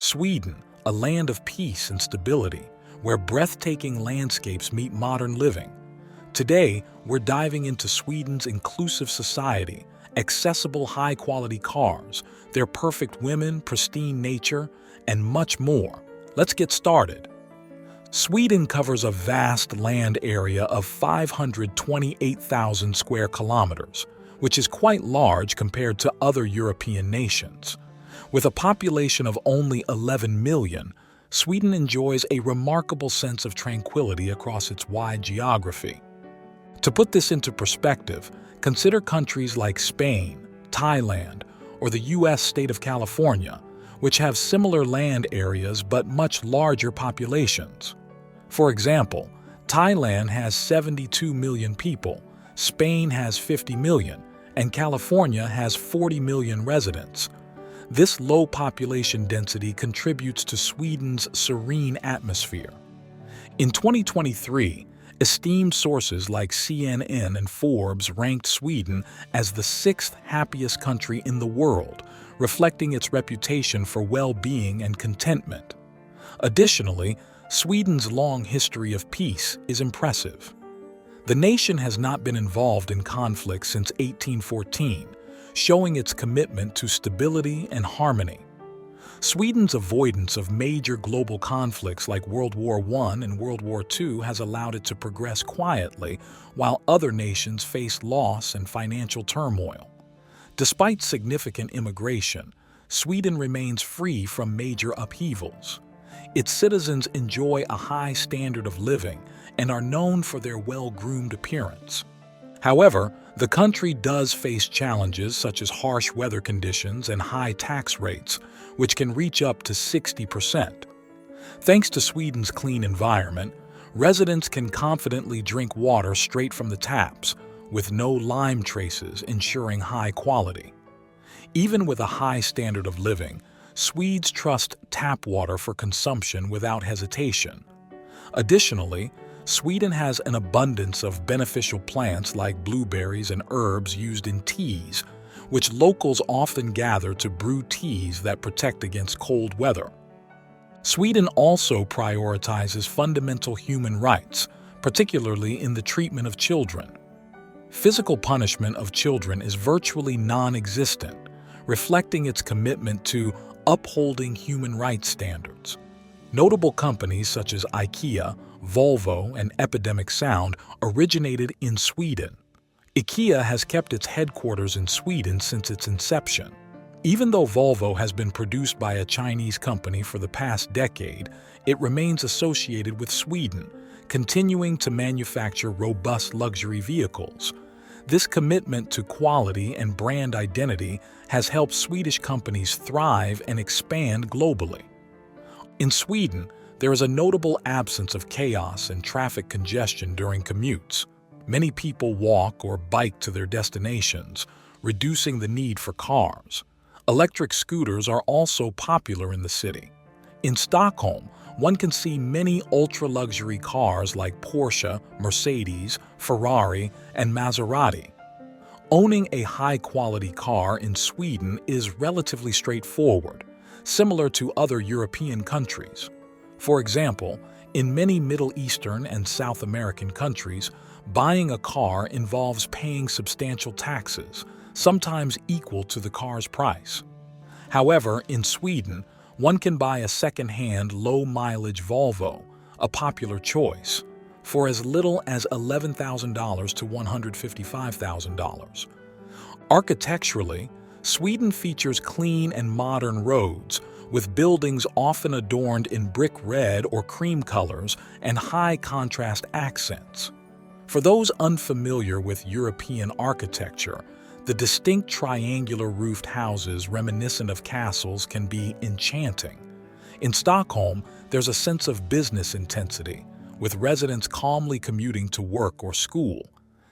Sweden, a land of peace and stability, where breathtaking landscapes meet modern living. Today, we're diving into Sweden's inclusive society, accessible high-quality cars, their perfect women, pristine nature, and much more. Let's get started. Sweden covers a vast land area of 528,000 square kilometers, which is quite large compared to other European nations. With a population of only 11 million, Sweden enjoys a remarkable sense of tranquility across its wide geography. To put this into perspective, consider countries like Spain, Thailand, or the U.S. state of California, which have similar land areas but much larger populations. For example, Thailand has 72 million people, Spain has 50 million, and California has 40 million residents. This low population density contributes to Sweden's serene atmosphere. In 2023, esteemed sources like CNN and Forbes ranked Sweden as the sixth happiest country in the world, reflecting its reputation for well-being and contentment. Additionally, Sweden's long history of peace is impressive. The nation has not been involved in conflict since 1814, showing its commitment to stability and harmony. Sweden's avoidance of major global conflicts like World War I and World War II has allowed it to progress quietly, while other nations face loss and financial turmoil. Despite significant immigration, Sweden remains free from major upheavals. Its citizens enjoy a high standard of living and are known for their well-groomed appearance. However, the country does face challenges such as harsh weather conditions and high tax rates, which can reach up to 60%. Thanks to Sweden's clean environment, residents can confidently drink water straight from the taps, with no lime traces, ensuring high quality. Even with a high standard of living, Swedes trust tap water for consumption without hesitation. Additionally, Sweden has an abundance of beneficial plants like blueberries and herbs used in teas, which locals often gather to brew teas that protect against cold weather. Sweden also prioritizes fundamental human rights, particularly in the treatment of children. Physical punishment of children is virtually non-existent, reflecting its commitment to upholding human rights standards. Notable companies such as IKEA, Volvo, and Epidemic Sound originated in Sweden. IKEA has kept its headquarters in Sweden since its inception. Even though Volvo has been produced by a Chinese company for the past decade, it remains associated with Sweden, continuing to manufacture robust luxury vehicles. This commitment to quality and brand identity has helped Swedish companies thrive and expand globally. In Sweden, there is a notable absence of chaos and traffic congestion during commutes. Many people walk or bike to their destinations, reducing the need for cars. Electric scooters are also popular in the city. In Stockholm, one can see many ultra-luxury cars like Porsche, Mercedes, Ferrari, and Maserati. Owning a high-quality car in Sweden is relatively straightforward, similar to other European countries. For example, in many Middle Eastern and South American countries, buying a car involves paying substantial taxes, sometimes equal to the car's price. However, in Sweden, one can buy a second-hand low-mileage Volvo, a popular choice, for as little as $11,000 to $155,000. Architecturally, Sweden features clean and modern roads, with buildings often adorned in brick red or cream colors and high-contrast accents. For those unfamiliar with European architecture, the distinct triangular roofed houses reminiscent of castles can be enchanting. In Stockholm, there's a sense of business intensity, with residents calmly commuting to work or school.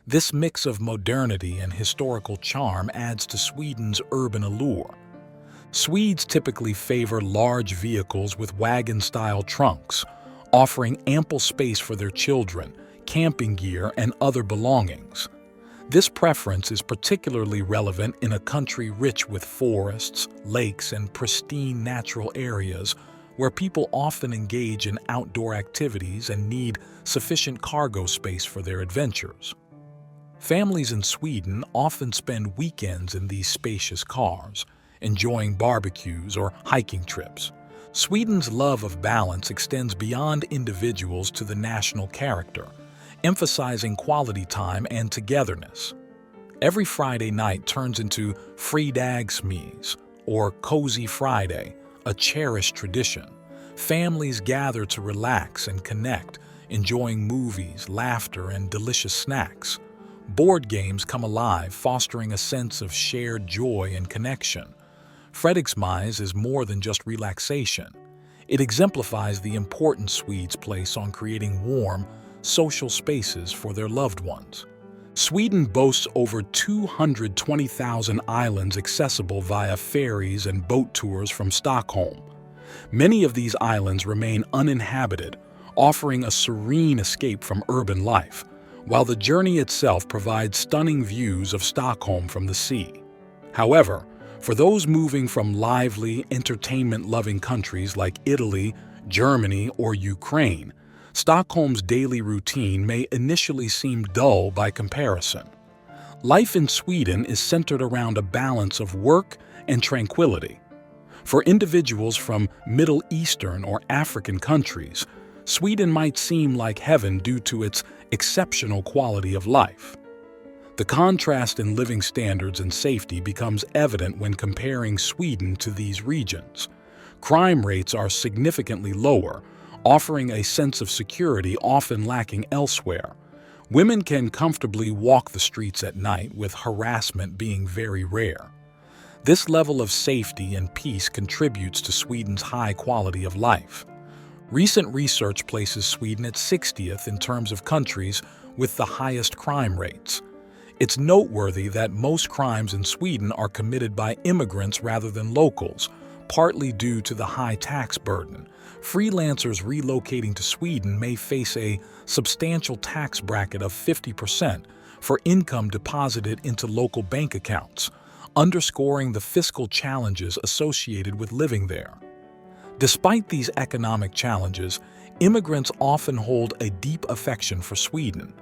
This mix of modernity and historical charm adds to Sweden's urban allure. Swedes typically favor large vehicles with wagon-style trunks, offering ample space for their children, camping gear, and other belongings. This preference is particularly relevant in a country rich with forests, lakes, and pristine natural areas where people often engage in outdoor activities and need sufficient cargo space for their adventures. Families in Sweden often spend weekends in these spacious cars, enjoying barbecues or hiking trips. Sweden's love of balance extends beyond individuals to the national character, emphasizing quality time and togetherness. Every Friday night turns into Fredagsmys, or Cozy Friday, a cherished tradition. Families gather to relax and connect, enjoying movies, laughter, and delicious snacks. Board games come alive, fostering a sense of shared joy and connection. Fredagsmys is more than just relaxation. It exemplifies the importance Swedes place on creating warm, social spaces for their loved ones. Sweden boasts over 220,000 islands accessible via ferries and boat tours from Stockholm. Many of these islands remain uninhabited, offering a serene escape from urban life, while the journey itself provides stunning views of Stockholm from the sea. However, for those moving from lively, entertainment-loving countries like Italy, Germany, or Ukraine, Stockholm's daily routine may initially seem dull by comparison. Life in Sweden is centered around a balance of work and tranquility. For individuals from Middle Eastern or African countries, Sweden might seem like heaven due to its exceptional quality of life. The contrast in living standards and safety becomes evident when comparing Sweden to these regions. Crime rates are significantly lower, offering a sense of security often lacking elsewhere. Women can comfortably walk the streets at night, with harassment being very rare. This level of safety and peace contributes to Sweden's high quality of life. Recent research places Sweden at 60th in terms of countries with the highest crime rates. It's noteworthy that most crimes in Sweden are committed by immigrants rather than locals, partly due to the high tax burden. Freelancers relocating to Sweden may face a substantial tax bracket of 50% for income deposited into local bank accounts, underscoring the fiscal challenges associated with living there. Despite these economic challenges, immigrants often hold a deep affection for Sweden.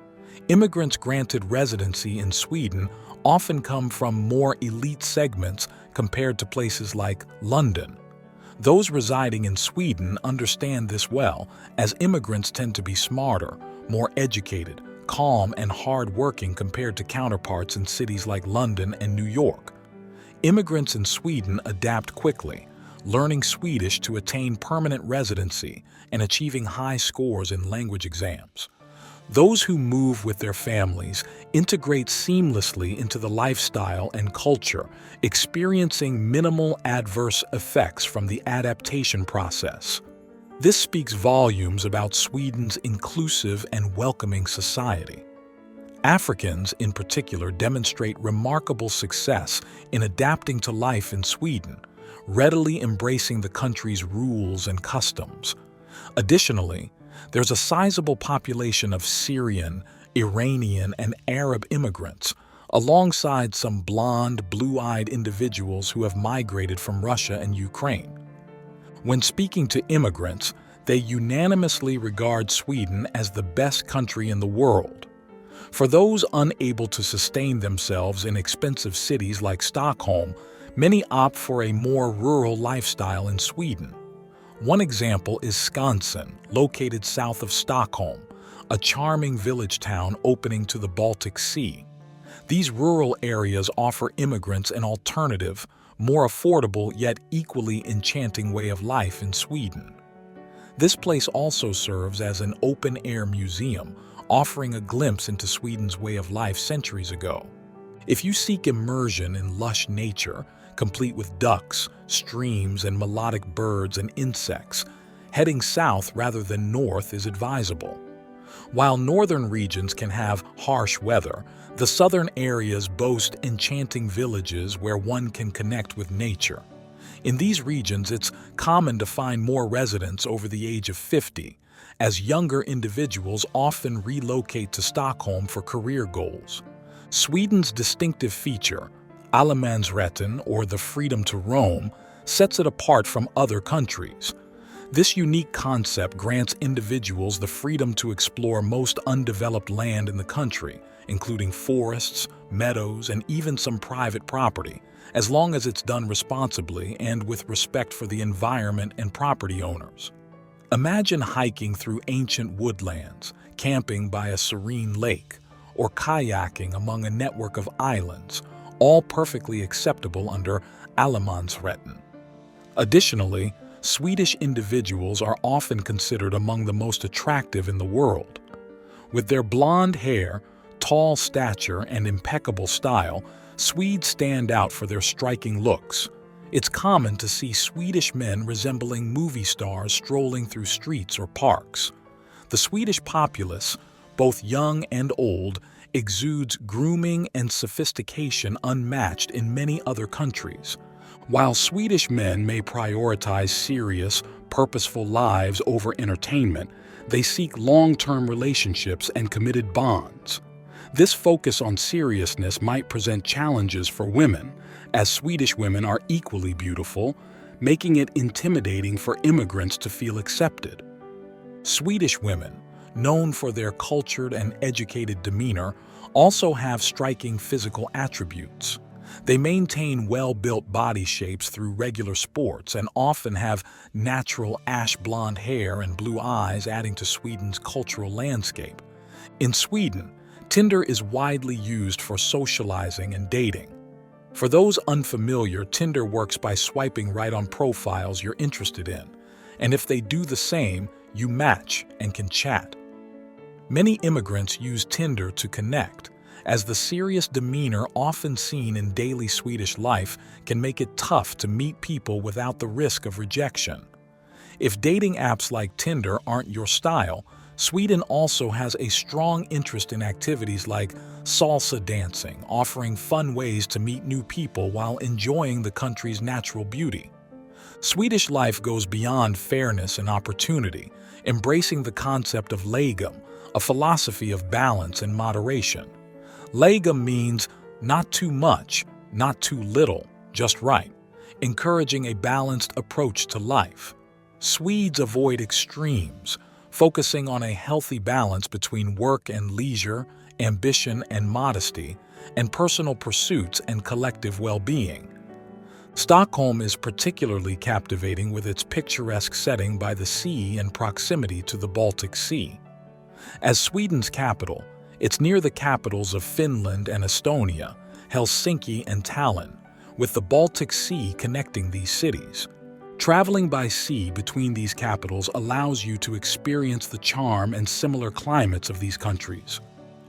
Immigrants granted residency in Sweden often come from more elite segments compared to places like London. Those residing in Sweden understand this well, as immigrants tend to be smarter, more educated, calm, and hard-working compared to counterparts in cities like London and New York. Immigrants in Sweden adapt quickly, learning Swedish to attain permanent residency and achieving high scores in language exams. Those who move with their families integrate seamlessly into the lifestyle and culture, experiencing minimal adverse effects from the adaptation process. This speaks volumes about Sweden's inclusive and welcoming society. Africans, in particular, demonstrate remarkable success in adapting to life in Sweden, readily embracing the country's rules and customs. Additionally, there's a sizable population of Syrian, Iranian, and Arab immigrants, alongside some blonde, blue-eyed individuals who have migrated from Russia and Ukraine. When speaking to immigrants, they unanimously regard Sweden as the best country in the world. For those unable to sustain themselves in expensive cities like Stockholm, many opt for a more rural lifestyle in Sweden. One example is Skansen, located south of Stockholm, a charming village town opening to the Baltic Sea. These rural areas offer immigrants an alternative, more affordable yet equally enchanting way of life in Sweden. This place also serves as an open-air museum, offering a glimpse into Sweden's way of life centuries ago. If you seek immersion in lush nature, complete with ducks, streams, and melodic birds and insects, heading south rather than north is advisable. While northern regions can have harsh weather, the southern areas boast enchanting villages where one can connect with nature. In these regions, it's common to find more residents over the age of 50, as younger individuals often relocate to Stockholm for career goals. Sweden's distinctive feature, allemansrätten, or the freedom to roam, sets it apart from other countries. This unique concept grants individuals the freedom to explore most undeveloped land in the country, including forests, meadows, and even some private property, as long as it's done responsibly and with respect for the environment and property owners. Imagine hiking through ancient woodlands, camping by a serene lake, or kayaking among a network of islands, all perfectly acceptable under allemansrätten. Additionally, Swedish individuals are often considered among the most attractive in the world. With their blonde hair, tall stature, and impeccable style, Swedes stand out for their striking looks. It's common to see Swedish men resembling movie stars strolling through streets or parks. The Swedish populace, both young and old, exudes grooming and sophistication unmatched in many other countries. While Swedish men may prioritize serious, purposeful lives over entertainment, they seek long-term relationships and committed bonds. This focus on seriousness might present challenges for women, as Swedish women are equally beautiful, making it intimidating for immigrants to feel accepted. Swedish women, known for their cultured and educated demeanor, also have striking physical attributes. They maintain well-built body shapes through regular sports and often have natural ash-blonde hair and blue eyes, adding to Sweden's cultural landscape. In Sweden, Tinder is widely used for socializing and dating. For those unfamiliar, Tinder works by swiping right on profiles you're interested in, and if they do the same, you match and can chat. Many immigrants use Tinder to connect, as the serious demeanor often seen in daily Swedish life can make it tough to meet people without the risk of rejection. If dating apps like Tinder aren't your style, Sweden also has a strong interest in activities like salsa dancing, offering fun ways to meet new people while enjoying the country's natural beauty. Swedish life goes beyond fairness and opportunity, embracing the concept of lagom, a philosophy of balance and moderation. Lagom means not too much, not too little, just right, encouraging a balanced approach to life. Swedes avoid extremes, focusing on a healthy balance between work and leisure, ambition and modesty, and personal pursuits and collective well-being. Stockholm is particularly captivating with its picturesque setting by the sea and proximity to the Baltic Sea. As Sweden's capital, it's near the capitals of Finland and Estonia, Helsinki and Tallinn, with the Baltic Sea connecting these cities. Traveling by sea between these capitals allows you to experience the charm and similar climates of these countries.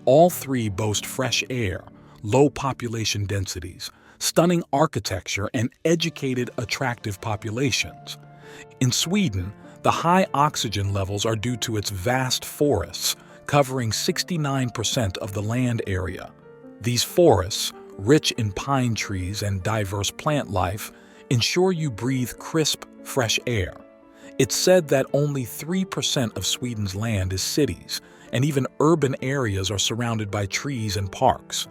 All three boast fresh air, low population densities, stunning architecture, and educated, attractive populations. In Sweden, the high oxygen levels are due to its vast forests, covering 69% of the land area. These forests, rich in pine trees and diverse plant life, ensure you breathe crisp, fresh air. It's said that only 3% of Sweden's land is cities, and even urban areas are surrounded by trees and parks.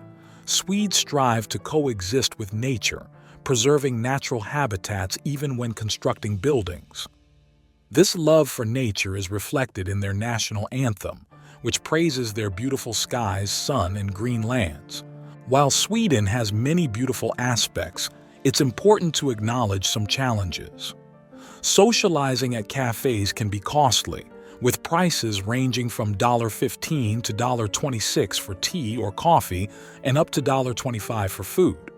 Swedes strive to coexist with nature, preserving natural habitats even when constructing buildings. This love for nature is reflected in their national anthem, which praises their beautiful skies, sun, and green lands. While Sweden has many beautiful aspects, it's important to acknowledge some challenges. Socializing at cafes can be costly, with prices ranging from $15 to $26 for tea or coffee and up to $25 for food.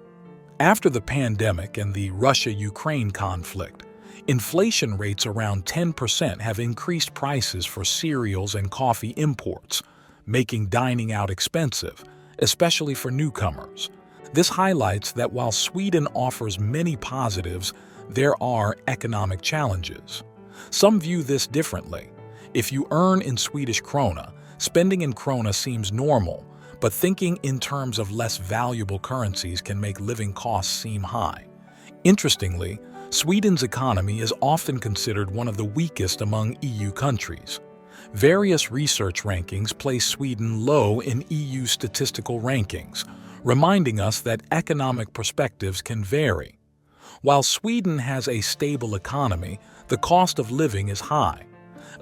After the pandemic and the Russia-Ukraine conflict, inflation rates around 10% have increased prices for cereals and coffee imports, making dining out expensive, especially for newcomers. This highlights that while Sweden offers many positives, there are economic challenges. Some view this differently. If you earn in Swedish krona, spending in krona seems normal, but thinking in terms of less valuable currencies can make living costs seem high. Interestingly, Sweden's economy is often considered one of the weakest among EU countries. Various research rankings place Sweden low in EU statistical rankings, reminding us that economic perspectives can vary. While Sweden has a stable economy, the cost of living is high.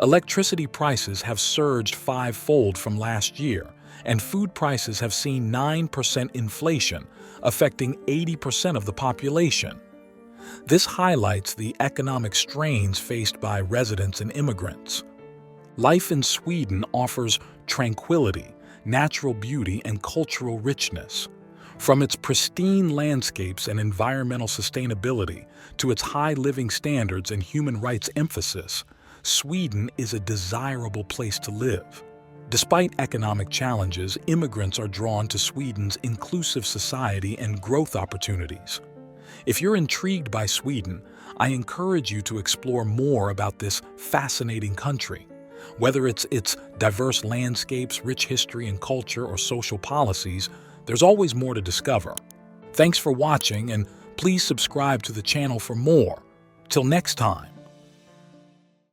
Electricity prices have surged fivefold from last year, and food prices have seen 9% inflation, affecting 80% of the population. This highlights the economic strains faced by residents and immigrants. Life in Sweden offers tranquility, natural beauty, and cultural richness. From its pristine landscapes and environmental sustainability to its high living standards and human rights emphasis, Sweden is a desirable place to live. Despite economic challenges, immigrants are drawn to Sweden's inclusive society and growth opportunities. If you're intrigued by Sweden, I encourage you to explore more about this fascinating country. Whether it's its diverse landscapes, rich history and culture, or social policies, there's always more to discover. Thanks for watching, and please subscribe to the channel for more. Till next time.